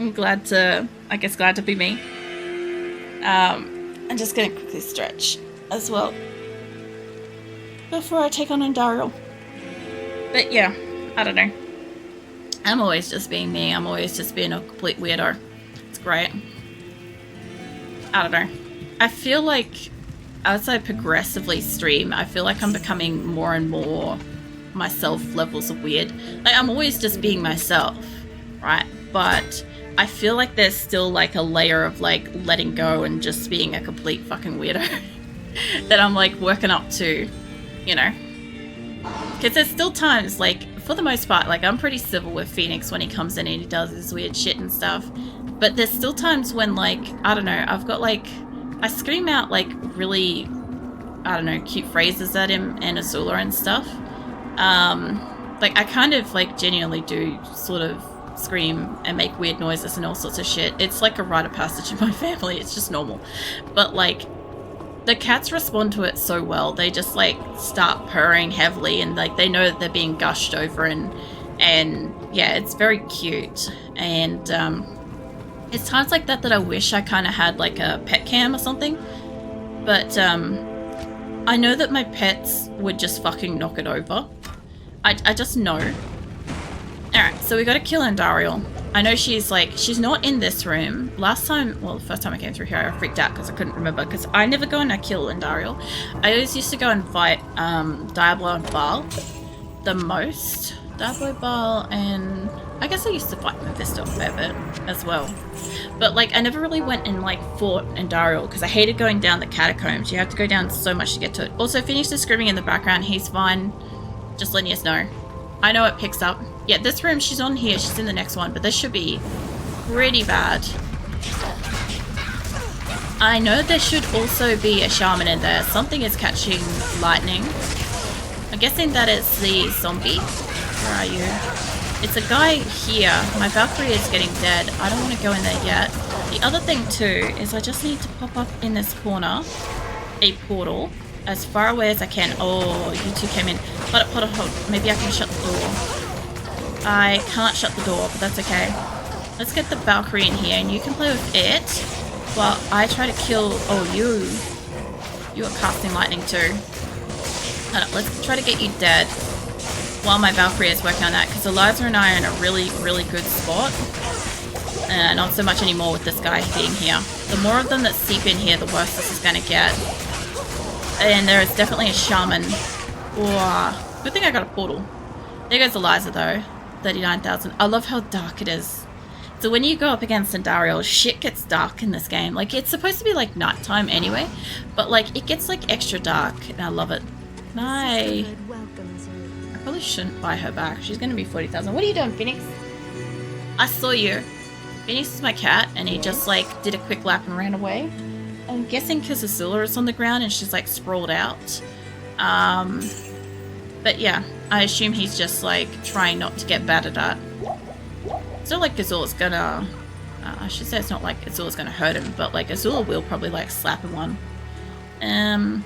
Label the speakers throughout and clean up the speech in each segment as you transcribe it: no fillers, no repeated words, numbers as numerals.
Speaker 1: I'm glad to be me. I'm just gonna quickly stretch as well before I take on Andariel. But yeah, I don't know. I'm always just being me. I'm always just being a complete weirdo. It's great. I don't know. I feel like as I progressively stream, I feel like I'm becoming more and more myself levels of weird. Like, I'm always just being myself, right? But I feel like there's still like a layer of like letting go and just being a complete fucking weirdo that I'm like working up to, you know? Because there's still times, like, for the most part, like, I'm pretty civil with Phoenix when he comes in and he does his weird shit and stuff. But there's still times when, like, I don't know, I've got, like, I scream out, like, really, I don't know, cute phrases at him and Azula and stuff. Like, I kind of, like, genuinely do sort of scream and make weird noises and all sorts of shit. It's like a rite of passage in my family. It's just normal. But, like, the cats respond to it so well. They just like start purring heavily and like they know that they're being gushed over and yeah, it's very cute. And it's times like that I wish I kind of had like a pet cam or something. But I know that my pets would just fucking knock it over. I just know. Alright, so we gotta kill Andariel. I know she's not in this room. Last time, well, the first time I came through here, I freaked out because I couldn't remember, because I never go and I kill Andariel. I always used to go and fight Diablo and Baal the most. Diablo, Baal, and I guess I used to fight Mephisto a fair bit as well. But, like, I never really went and, like, fought Andariel because I hated going down the catacombs. You have to go down so much to get to it. Also, Phoenix is screaming in the background. He's fine. Just letting us know. I know it picks up. Yeah, this room, she's on here. She's in the next one, but this should be pretty bad. I know there should also be a shaman in there. Something is catching lightning. I'm guessing that it's the zombie. Where are you? It's a guy here. My Valkyrie is getting dead. I don't want to go in there yet. The other thing too is I just need to pop up in this corner a portal as far away as I can. Oh, you two came in. But hold. Maybe I can shut the door. I can't shut the door, but that's okay. Let's get the Valkyrie in here, and you can play with it while I try to kill... Oh, you are casting lightning too. Let's try to get you dead while my Valkyrie is working on that, because Eliza and I are in a really, really good spot. Not so much anymore with this guy being here. The more of them that seep in here, the worse this is going to get. And there is definitely a shaman. Oh, good thing I got a portal. There goes Eliza though. 39,000. I love how dark it is. So when you go up against Andariel, shit gets dark in this game. Like, it's supposed to be like nighttime anyway, but like it gets like extra dark, and I love it. I probably shouldn't buy her back. She's gonna be 40,000. What are you doing, Phoenix? I saw you. Phoenix is my cat, and he just like did a quick lap and ran away. I'm guessing because Azula is on the ground and she's like sprawled out. But yeah, I assume he's just like trying not to get battered at. It's not like Azula's gonna... I should say it's not like Azula's gonna hurt him, but like Azula will probably like slap him one. I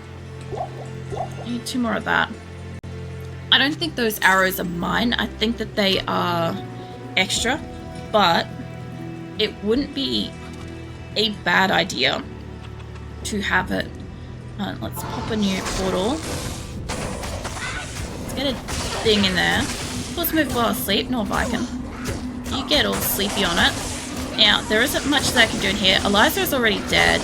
Speaker 1: need 2 more of that. I don't think those arrows are mine. I think that they are extra, but it wouldn't be a bad idea to have it. Let's pop a new portal. Get a thing in there. Let's move while asleep. No, Viking. You get all sleepy on it. Now, there isn't much that I can do in here. Eliza is already dead.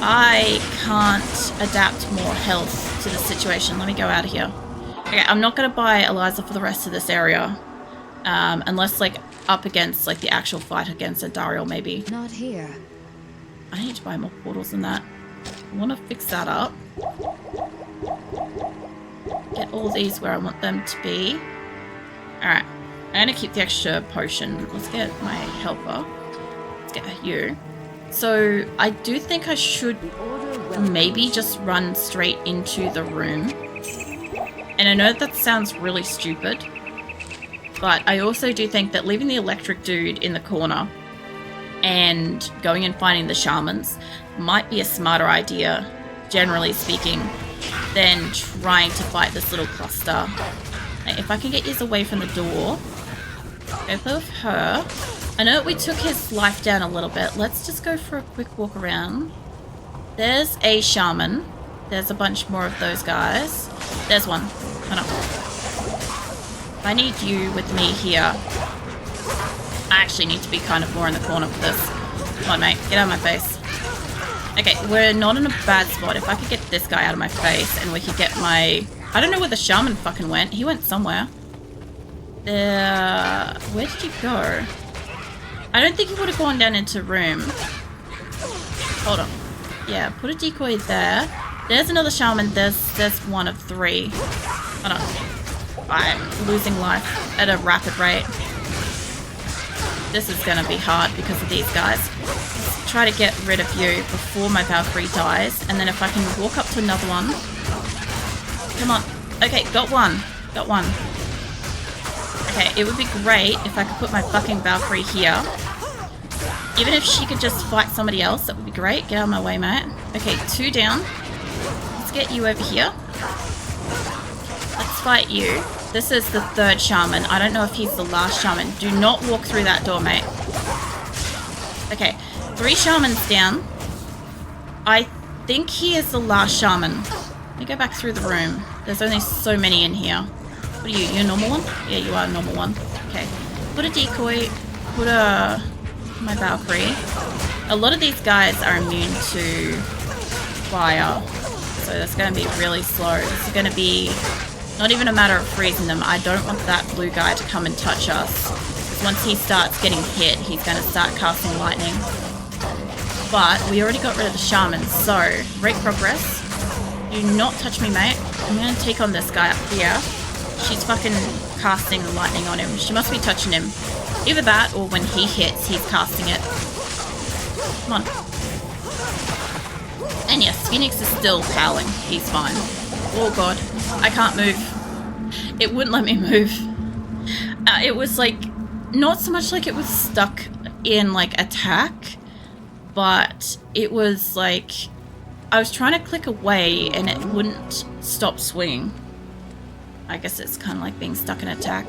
Speaker 1: I can't adapt more health to the situation. Let me go out of here. Okay, I'm not going to buy Eliza for the rest of this area. Unless, like, up against, like, the actual fight against Andariel, maybe.
Speaker 2: Not here.
Speaker 1: I need to buy more portals than that. I want to fix that up. Get all these where I want them to be. Alright. I'm going to keep the extra potion. Let's get my helper. Let's get you. So, I do think I should maybe just run straight into the room. And I know that sounds really stupid. But I also do think that leaving the electric dude in the corner and going and finding the shamans might be a smarter idea, generally speaking, than trying to fight this little cluster. If I can get you away from the door, go play with her. I know we took his life down a little bit. Let's just go for a quick walk around. There's a shaman. There's a bunch more of those guys. There's one. Hold on. I need you with me here. I actually need to be kind of more in the corner for this. Come on, mate. Get out of my face. Okay, we're not in a bad spot. If I could get this guy out of my face and we could get my... I don't know where the shaman fucking went. He went somewhere. Where did he go? I don't think he would have gone down into room. Hold on. Yeah, put a decoy there. There's another shaman. There's one of 3. Hold on. I'm losing life at a rapid rate. This is gonna be hard because of these guys. Let's try to get rid of you before my Valkyrie dies, and then if I can walk up to another one. Come on. Okay, got one. Got one. Okay, it would be great if I could put my fucking Valkyrie here. Even if she could just fight somebody else, that would be great. Get out of my way, mate. Okay, 2 down. Let's get you over here. Let's fight you. This is the 3rd shaman. I don't know if he's the last shaman. Do not walk through that door, mate. Okay, 3 shamans down. I think he is the last shaman. Let me go back through the room. There's only so many in here. What are you? You a normal one? Yeah, you are a normal one. Okay. Put a decoy. Put my Valkyrie. A lot of these guys are immune to fire. So that's going to be really slow. It's going to be not even a matter of freezing them. I don't want that blue guy to come and touch us. Because once he starts getting hit, he's going to start casting lightning. But we already got rid of the shaman. So, great progress. Do not touch me, mate. I'm going to take on this guy up here. She's fucking casting the lightning on him. She must be touching him. Either that, or when he hits, he's casting it. Come on. And yes, Phoenix is still howling. He's fine. Oh god. I can't move. It wouldn't let me move. It was like... Not so much like it was stuck in, like, attack. But it was like... I was trying to click away and it wouldn't stop swinging. I guess it's kind of like being stuck in attack.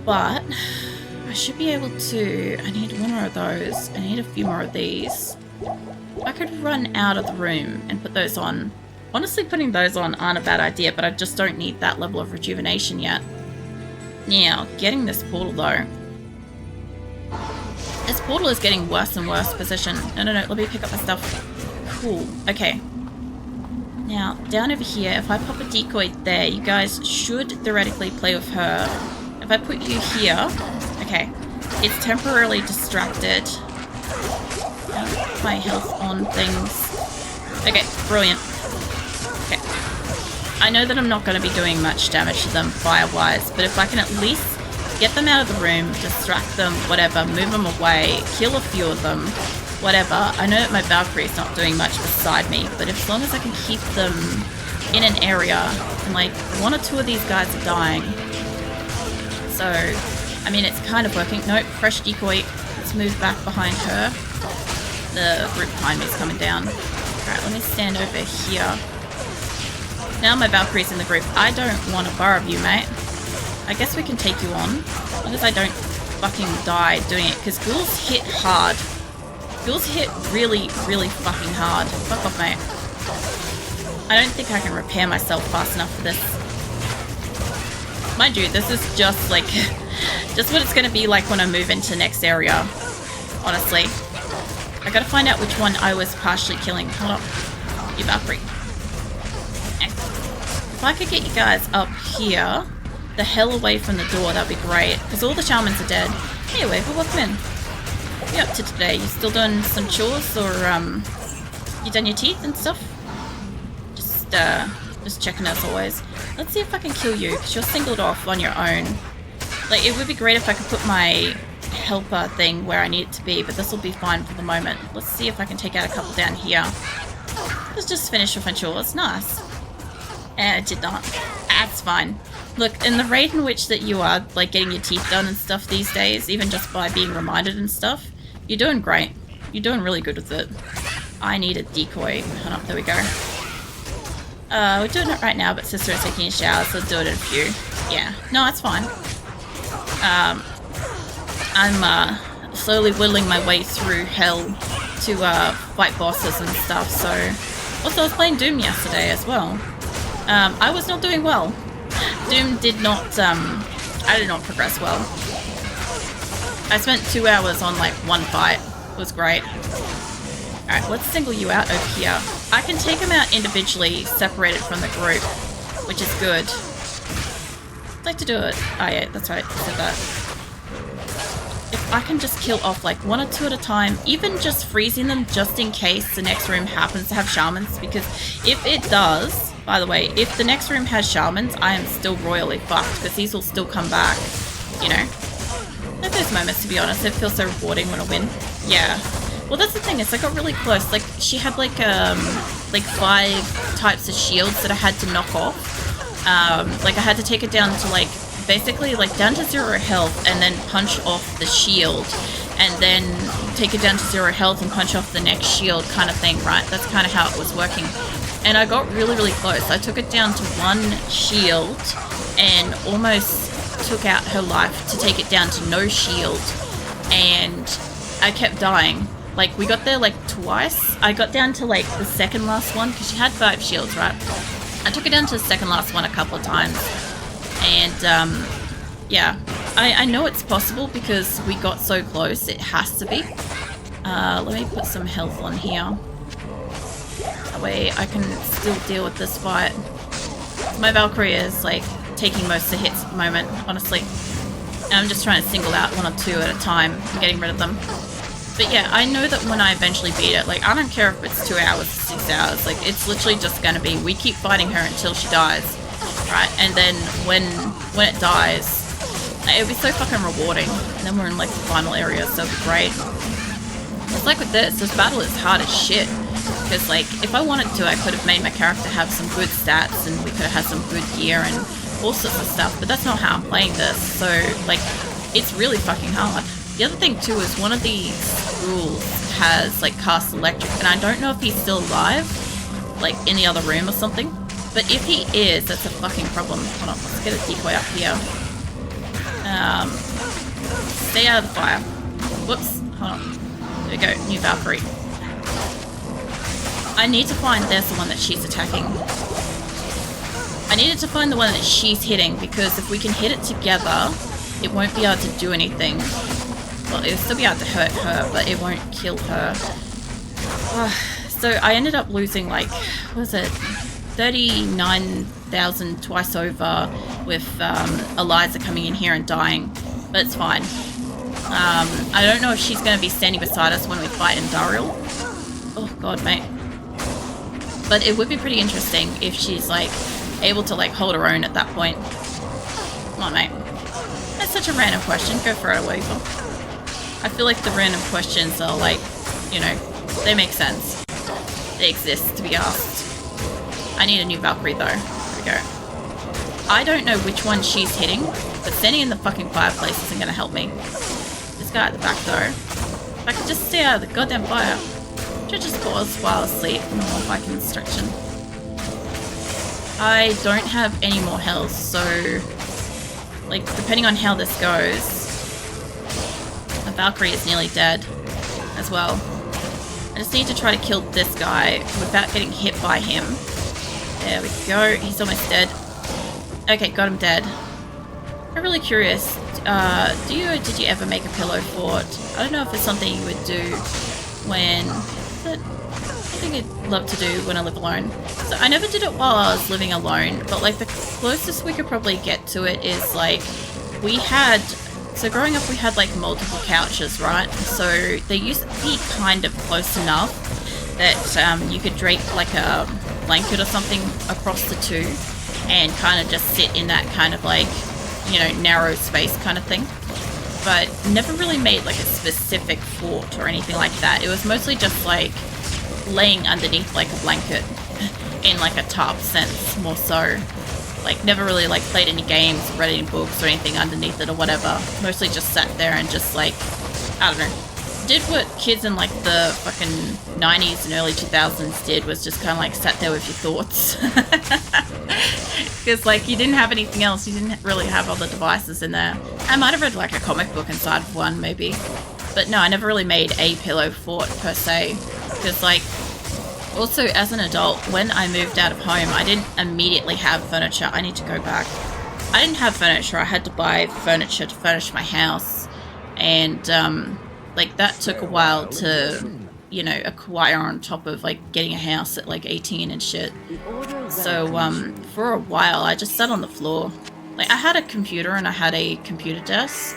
Speaker 1: But I should be able to... I need one more of those. I need a few more of these. I could run out of the room and put those on. Honestly, putting those on aren't a bad idea, but I just don't need that level of rejuvenation yet. Now, getting this portal though. This portal is getting worse and worse position. No, let me pick up my stuff. Cool, okay. Now, down over here, if I pop a decoy there, you guys should theoretically play with her. If I put you here, okay, it's temporarily distracted. Put my health on things. Okay, brilliant. Okay. I know that I'm not going to be doing much damage to them fire-wise, but if I can at least get them out of the room, distract them, whatever, move them away, kill a few of them, whatever. I know that my Valkyrie's not doing much beside me, but as long as I can keep them in an area, and like 1 or 2 of these guys are dying. So, I mean, it's kind of working. Nope, fresh decoy. Let's move back behind her. The group behind me is coming down. Alright, let me stand over here. Now my Valkyrie's in the group. I don't want to borrow you, mate. I guess we can take you on. As long as I don't fucking die doing it, because ghouls hit hard. Ghouls hit really, really fucking hard. Fuck off, mate. I don't think I can repair myself fast enough for this. Mind you, this is just like... just what it's going to be like when I move into the next area. Honestly. I gotta find out which one I was partially killing. Hold up. You Valkyrie. If I could get you guys up here, the hell away from the door, that'd be great. Because all the shamans are dead. Anyway, we'll welcome in. What are you up to today? You still doing some chores, or you done your teeth and stuff? Just checking as always. Let's see if I can kill you, because you're singled off on your own. Like, it would be great if I could put my helper thing where I need it to be, but this will be fine for the moment. Let's see if I can take out a couple down here. Let's just finish with my chores. Nice. And I did not. That's fine. Look, in the rate in which that you are, like, getting your teeth done and stuff these days, even just by being reminded and stuff, you're doing great. You're doing really good with it. I need a decoy. Hold up, there we go. We're doing it right now, but Sister is taking a shower, so I'll do it in a few. Yeah. No, it's fine. I'm slowly whittling my way through hell to fight bosses and stuff. So, also I was playing Doom yesterday as well. I was not doing well. Doom did not. I did not progress well. I spent 2 hours on like one fight. It was great. Alright, let's single you out over here. I can take them out individually, separated from the group, which is good. I'd like to do it. Oh yeah, that's right, I said that. If I can just kill off like 1 or 2 at a time, even just freezing them just in case the next room happens to have shamans, because if it does, by the way, if the next room has shamans, I am still royally fucked, because these will still come back, you know? I have those moments, to be honest. It feels so rewarding when I win. Yeah. Well, that's the thing, is I got really close. Like, she had like 5 types of shields that I had to knock off. Like, I had to take it down to like, basically like down to 0 health and then punch off the shield. And then take it down to 0 health and punch off the next shield kind of thing, right? That's kind of how it was working. And I got really, really close. I took it down to 1 shield and almost took out her life to take it down to no shield. And I kept dying. Like, we got there like twice. I got down to like the second last one, because she had 5 shields, right? I took it down to the second last one a couple of times. And, yeah. I know it's possible because we got so close. It has to be. Let me put some health on here. That way I can still deal with this fight. My Valkyrie is like taking most of the hits at the moment, honestly. And I'm just trying to single out 1 or 2 at a time and getting rid of them. But yeah, I know that when I eventually beat it, like, I don't care if it's 2 hours or 6 hours, like, it's literally just gonna be, we keep fighting her until she dies, right? And then when it dies, it'll be so fucking rewarding. And then we're in, like, the final area, so it'll be great. It's like with this battle is hard as shit. Because, like, if I wanted to, I could have made my character have some good stats, and we could have had some good gear and all sorts of stuff, but that's not how I'm playing this, so, like, it's really fucking hard. The other thing, too, is one of these rules has, like, cast electric, and I don't know if he's still alive, like, in the other room or something, but if he is, that's a fucking problem. Hold on, let's get a decoy up here. Stay out of the fire. Whoops, hold on. There we go, new Valkyrie. I need to find there's the one that she's attacking. I needed to find the one that she's hitting, because if we can hit it together, it won't be able to do anything. Well, it'll still be able to hurt her, but it won't kill her. So I ended up losing, like, what was it? 39,000 twice over with Eliza coming in here and dying. But it's fine. I don't know if she's going to be standing beside us when we fight in Dariel. Oh, God, mate. But it would be pretty interesting if she's, like, able to, like, hold her own at that point. Come on, mate. That's such a random question. Go for it, Weaver. I feel like the random questions are, like, you know, they make sense. They exist to be asked. I need a new Valkyrie, though. There we go. I don't know which one she's hitting, but standing in the fucking fireplace isn't going to help me. This guy at the back, though. If I could just stay out of the goddamn fire. Should just pause while asleep. More if I can instruction. I don't have any more health, so, like, depending on how this goes, the Valkyrie is nearly dead as well. I just need to try to kill this guy without getting hit by him. There we go. He's almost dead. Okay, got him dead. I'm really curious. Did you ever make a pillow fort? I don't know if it's something you would do when... I think I'd love to do when I live alone. So I never did it while I was living alone, but like the closest we could probably get to it is like we had... So growing up we had like multiple couches, right? So they used to be kind of close enough that you could drape like a blanket or something across the two and kind of just sit in that kind of like, you know, narrow space kind of thing. But never really made like a specific fort or anything like that. It was mostly just like laying underneath like a blanket in like a tarp sense, more so. Like never really like played any games, read any books or anything underneath it or whatever. Mostly just sat there and just like, I don't know, did what kids in like the fucking 90s and early 2000s did, was just kind of like sat there with your thoughts. Because like you didn't have anything else, you didn't really have other devices in there. I might have read like a comic book inside of one maybe, but no, I never really made a pillow fort per se. Because like, also as an adult, when I moved out of home, I didn't immediately have furniture. I need to go back. I didn't have furniture, I had to buy furniture to furnish my house. And like that took a while to, you know, acquire on top of like getting a house at like 18 and shit. So for a while I just sat on the floor. Like I had a computer and I had a computer desk,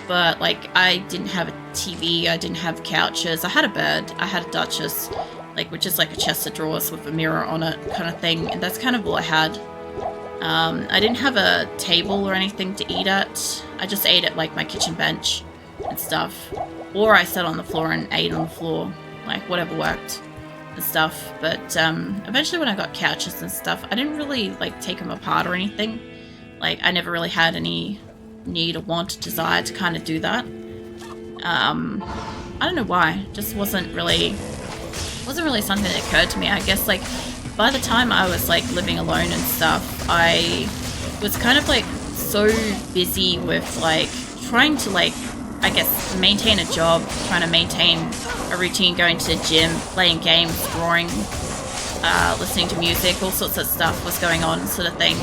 Speaker 1: but like I didn't have a TV, I didn't have couches. I had a bed, I had a Duchess, like, which is like a chest of drawers with a mirror on it kind of thing, and that's kind of all I had. I didn't have a table or anything to eat at. I just ate at like my kitchen bench and stuff, or I sat on the floor and ate on the floor, like whatever worked and stuff. But eventually when I got couches and stuff, I didn't really like take them apart or anything. Like I never really had any need or want or desire to kind of do that. I don't know why, just wasn't really something that occurred to me. I guess like by the time I was like living alone and stuff, I was kind of like so busy with like trying to like, I guess, maintain a job, trying to maintain a routine, going to the gym, playing games, drawing, listening to music, all sorts of stuff was going on, sort of thing.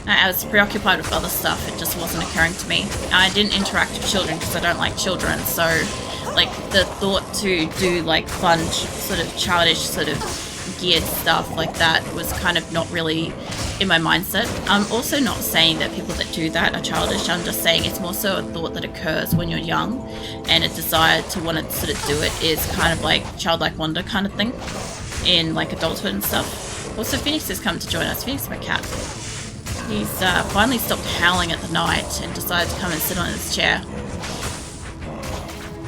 Speaker 1: I was preoccupied with other stuff, it just wasn't occurring to me. I didn't interact with children because I don't like children, so like the thought to do like fun, sort of childish, sort of geared stuff like that was kind of not really in my mindset. I'm also not saying that people that do that are childish. I'm just saying it's more so a thought that occurs when you're young, and a desire to want to sort of do it is kind of like childlike wonder kind of thing in like adulthood and stuff. Also, Phoenix has come to join us. Phoenix is my cat. He's finally stopped howling at the night and decided to come and sit on his chair.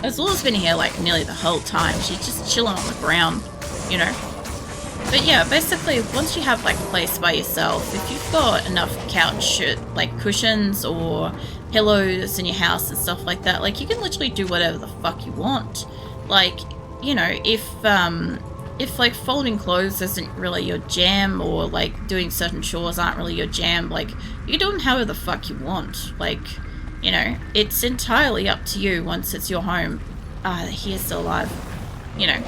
Speaker 1: Azula's been here like nearly the whole time. She's just chilling on the ground, you know. But yeah, basically, once you have like a place by yourself, if you've got enough couch, like cushions or pillows in your house and stuff like that, like you can literally do whatever the fuck you want. Like, you know, if like folding clothes isn't really your jam, or like doing certain chores aren't really your jam, like you can do them however the fuck you want. Like, you know, it's entirely up to you once it's your home. He is still alive. You know,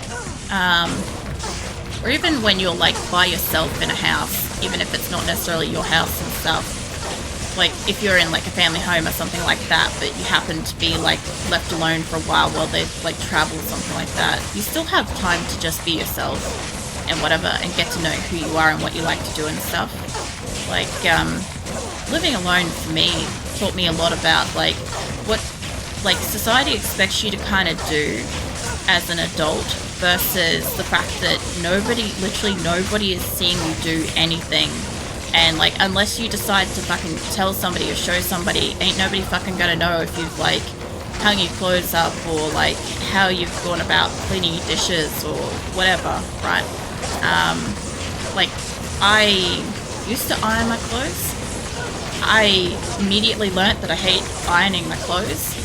Speaker 1: or even when you're like by yourself in a house, even if it's not necessarily your house and stuff. Like if you're in like a family home or something like that, but you happen to be like left alone for a while they like travel or something like that, you still have time to just be yourself and whatever, and get to know who you are and what you like to do and stuff. Like living alone for me taught me a lot about like what like society expects you to kind of do as an adult, versus the fact that literally nobody is seeing you do anything. And like, unless you decide to fucking tell somebody or show somebody, ain't nobody fucking gonna know if you've like hung your clothes up, or like how you've gone about cleaning your dishes or whatever, right? Like I used to iron my clothes. I immediately learnt that I hate ironing my clothes.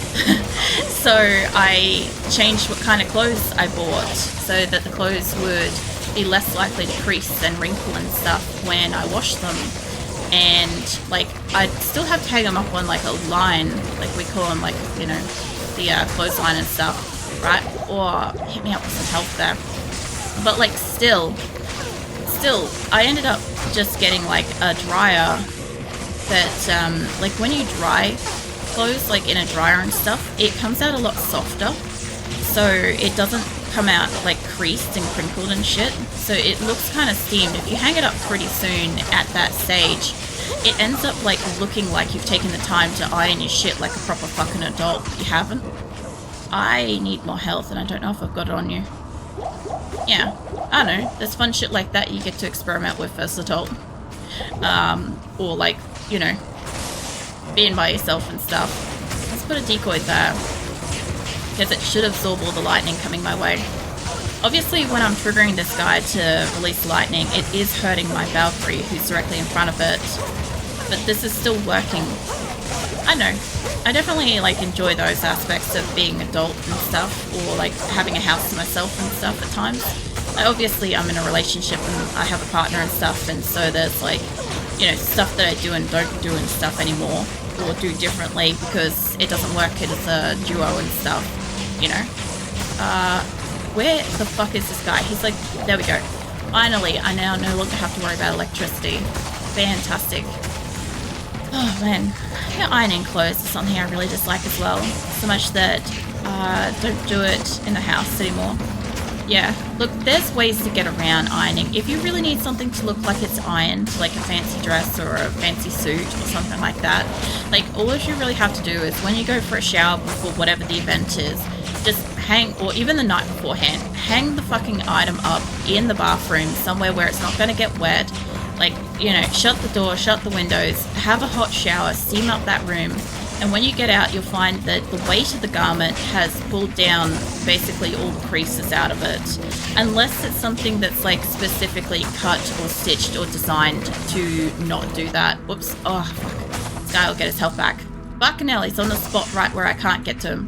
Speaker 1: So I changed what kind of clothes I bought, so that the clothes would be less likely to crease and wrinkle and stuff when I wash them. And like I still have to hang them up on like a line, like we call them, like, you know, the clothesline and stuff, right? Or hit me up with some help there. But like still I ended up just getting like a dryer that like when you dry clothes like in a dryer and stuff, it comes out a lot softer, so it doesn't come out like creased and crinkled and shit, so it looks kind of steamed. If you hang it up pretty soon at that stage, it ends up like looking like you've taken the time to iron your shit like a proper fucking adult, but you haven't. I need more health, and I don't know if I've got it on you. Yeah, I don't know, there's fun shit like that you get to experiment with as an adult. Or like, you know, being by yourself and stuff. Let's put a decoy there, because it should absorb all the lightning coming my way. Obviously, when I'm triggering this guy to release lightning, it is hurting my Valkyrie, who's directly in front of it. But this is still working. I know. I definitely like enjoy those aspects of being adult and stuff, or like having a house to myself and stuff at times. Obviously, I'm in a relationship and I have a partner and stuff, and so there's like, you know, stuff that I do and don't do and stuff anymore, or do differently because it doesn't work as a duo and stuff, you know. Where the fuck is this guy? He's like, there we go. Finally, I now no longer have to worry about electricity. Fantastic. Oh man, ironing clothes is something I really dislike as well. So much that don't do it in the house anymore. Yeah, look, there's ways to get around ironing. If you really need something to look like it's ironed, like a fancy dress or a fancy suit or something like that, like all you really have to do is when you go for a shower before whatever the event is, just hang, or even the night beforehand, hang the fucking item up in the bathroom somewhere where it's not going to get wet. Like, you know, shut the door, shut the windows, have a hot shower, steam up that room, and when you get out, you'll find that the weight of the garment has pulled down basically all the creases out of it. Unless it's something that's like specifically cut or stitched or designed to not do that. Whoops. Oh, fuck. This guy will get his health back. Fucking hell, he's on the spot right where I can't get to him.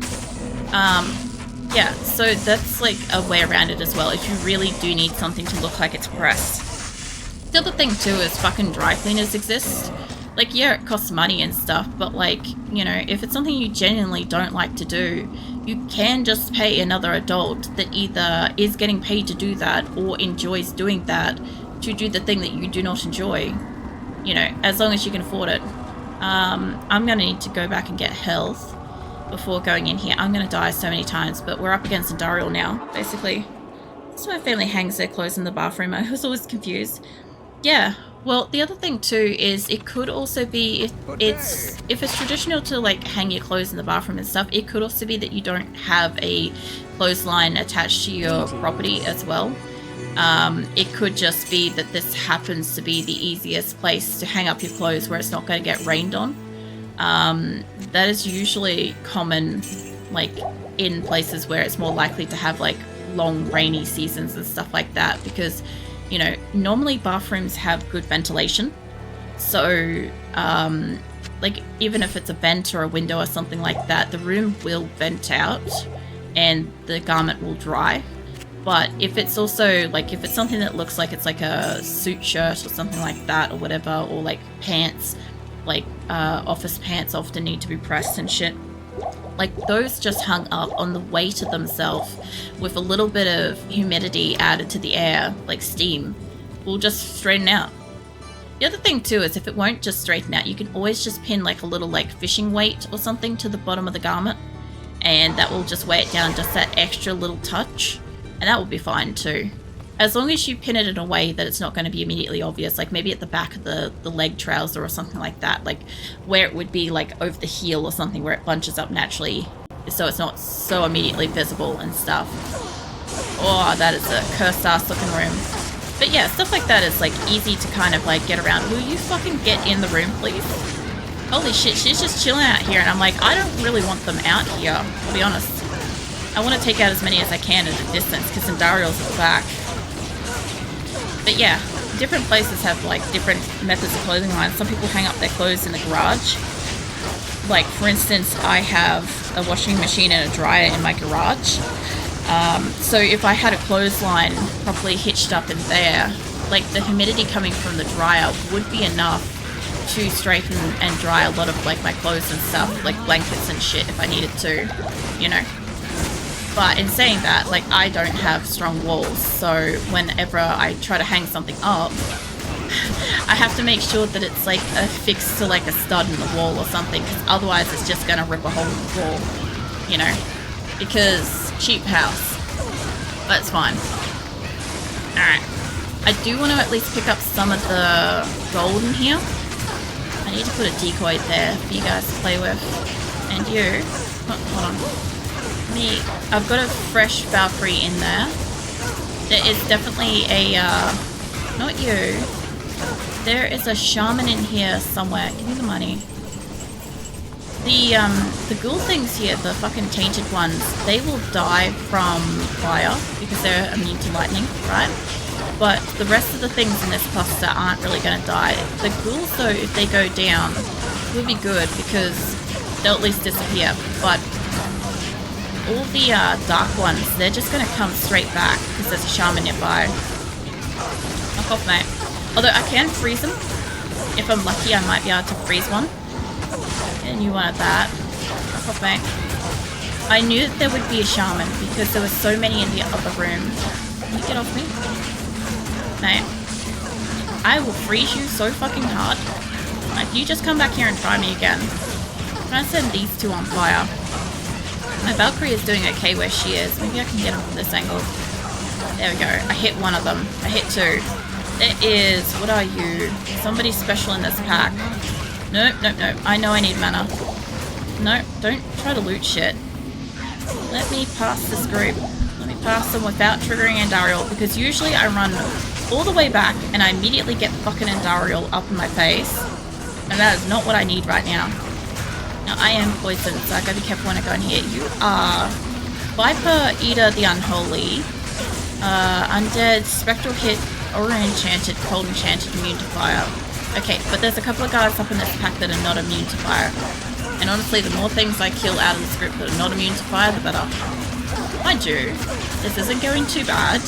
Speaker 1: Yeah, so that's like a way around it as well, if you really do need something to look like it's pressed. The other thing too is fucking dry cleaners exist. Like, yeah, it costs money and stuff, but like, you know, if it's something you genuinely don't like to do, you can just pay another adult that either is getting paid to do that or enjoys doing that to do the thing that you do not enjoy, you know, as long as you can afford it. I'm gonna need to go back and get health before going in here. I'm gonna die so many times, but we're up against Andariel now, basically. So my family hangs their clothes in the bathroom. I was always confused. Yeah, well, the other thing too is it could also be, if it's traditional to like hang your clothes in the bathroom and stuff, it could also be that you don't have a clothesline attached to your property as well. It could just be that this happens to be the easiest place to hang up your clothes where it's not going to get rained on. That is usually common, like in places where it's more likely to have like long rainy seasons and stuff like that, because, you know, normally bathrooms have good ventilation. So, like even if it's a vent or a window or something like that, the room will vent out and the garment will dry. But if it's also like, if it's something that looks like it's like a suit shirt or something like that or whatever, or like pants, like office pants often need to be pressed and shit, like those just hung up on the weight of themselves with a little bit of humidity added to the air, like steam, will just straighten out. The other thing too is if it won't just straighten out, you can always just pin like a little like fishing weight or something to the bottom of the garment, and that will just weigh it down just that extra little touch, and that will be fine too. As long as you pin it in a way that it's not going to be immediately obvious, like maybe at the back of the leg trouser or something like that, like where it would be like over the heel or something where it bunches up naturally, so it's not so immediately visible and stuff. Oh, that is a cursed ass looking room. But yeah, stuff like that is like easy to kind of like get around. Will you fucking get in the room, please? Holy shit, she's just chilling out here, and I'm like, I don't really want them out here, to be honest. I want to take out as many as I can at a distance because Andariel's at the back. But yeah, different places have like different methods of clothing lines. Some people hang up their clothes in the garage. Like for instance, I have a washing machine and a dryer in my garage. So if I had a clothesline properly hitched up in there, like the humidity coming from the dryer would be enough to straighten and dry a lot of like my clothes and stuff, like blankets and shit if I needed to, you know. But in saying that, like I don't have strong walls, so whenever I try to hang something up, I have to make sure that it's like affixed to like a stud in the wall or something, because otherwise it's just gonna rip a hole in the wall, you know, because cheap house. But it's fine. Alright, I do want to at least pick up some of the gold in here. I need to put a decoy there for you guys to play with. And you, hold on. I've got a fresh Valkyrie in there. There is definitely a, not you. There is a shaman in here somewhere. Give me the money. The ghoul things here, the fucking tainted ones, they will die from fire because they're immune to lightning, right? But the rest of the things in this cluster aren't really going to die. The ghouls, though, if they go down, will be good because they'll at least disappear. But all the dark ones, they're just gonna come straight back because there's a shaman nearby. Knock off, mate. Although I can freeze them. If I'm lucky, I might be able to freeze one. And you wanted that. Knock off, mate. I knew that there would be a shaman because there were so many in the other room. Can you get off me? Mate. I will freeze you so fucking hard. Like, you just come back here and try me again. I'm trying to send these two on fire. My Valkyrie is doing okay where she is. Maybe I can get them from this angle. There we go. I hit one of them. I hit two. There is... What are you? Somebody special in this pack. Nope, nope, nope. I know I need mana. No, don't try to loot shit. Let me pass this group. Let me pass them without triggering Andariel, because usually I run all the way back and I immediately get fucking Andariel up in my face. And that is not what I need right now. Now, I am poisoned, so I gotta be careful when I go in here. You are Viper Eater the Unholy, Undead, Spectral Hit, Aura Enchanted, Cold Enchanted, Immune to Fire. Okay, but there's a couple of guys up in this pack that are not immune to fire. And honestly, the more things I kill out of this group that are not immune to fire, the better. Mind you, this isn't going too bad.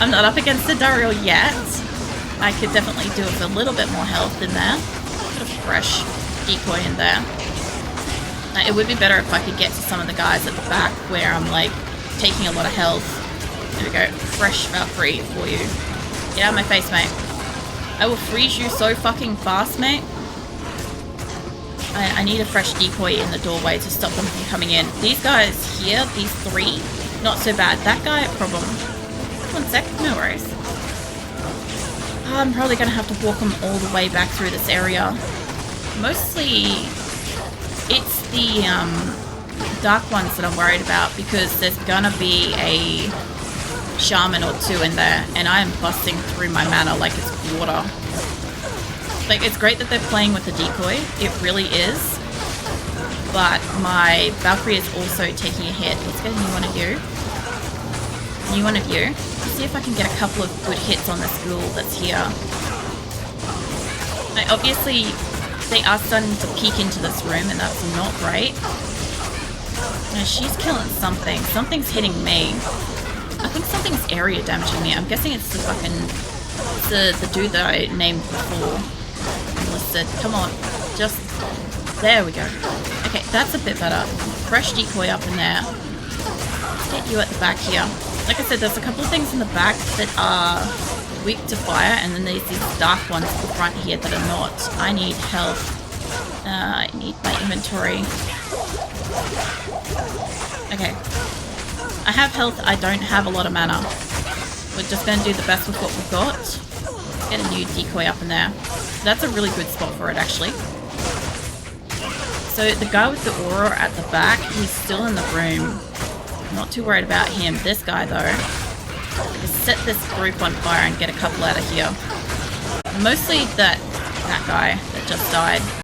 Speaker 1: I'm not up against the Dariel yet. I could definitely do with a little bit more health in there. Bit of fresh decoy in there. Now, it would be better if I could get to some of the guys at the back where I'm like taking a lot of health. There we go. Fresh Valkyrie for you. Get out of my face, mate. I will freeze you so fucking fast, mate. I need a fresh decoy in the doorway to stop them from coming in. These guys here, these three, not so bad. That guy, problem. 1 sec, no worries. I'm probably going to have to walk them all the way back through this area. Mostly, it's the dark ones that I'm worried about because there's going to be a shaman or two in there and I am busting through my mana like it's water. Like, it's great that they're playing with the decoy. It really is. But my Valkyrie is also taking a hit. Let's get a new one of you. New one of you. Let's see if I can get a couple of good hits on this ghoul that's here. Now, obviously, they are starting to peek into this room, and that's not great. Now, she's killing something. Something's hitting me. I think something's area damaging me. I'm guessing it's the fucking... the dude that I named before. Enlisted. Come on. Just... There we go. Okay, that's a bit better. Fresh decoy up in there. Let's get you at the back here. Like I said, there's a couple of things in the back that are weak to fire, and then there's these dark ones at the front here that are not. I need health. I need my inventory. Okay. I have health, I don't have a lot of mana. We're just going to do the best with what we've got. Get a new decoy up in there. That's a really good spot for it, actually. So the guy with the aura at the back, he's still in the room. Not too worried about him. This guy, though. Let's set this group on fire and get a couple out of here. Mostly that guy that just died.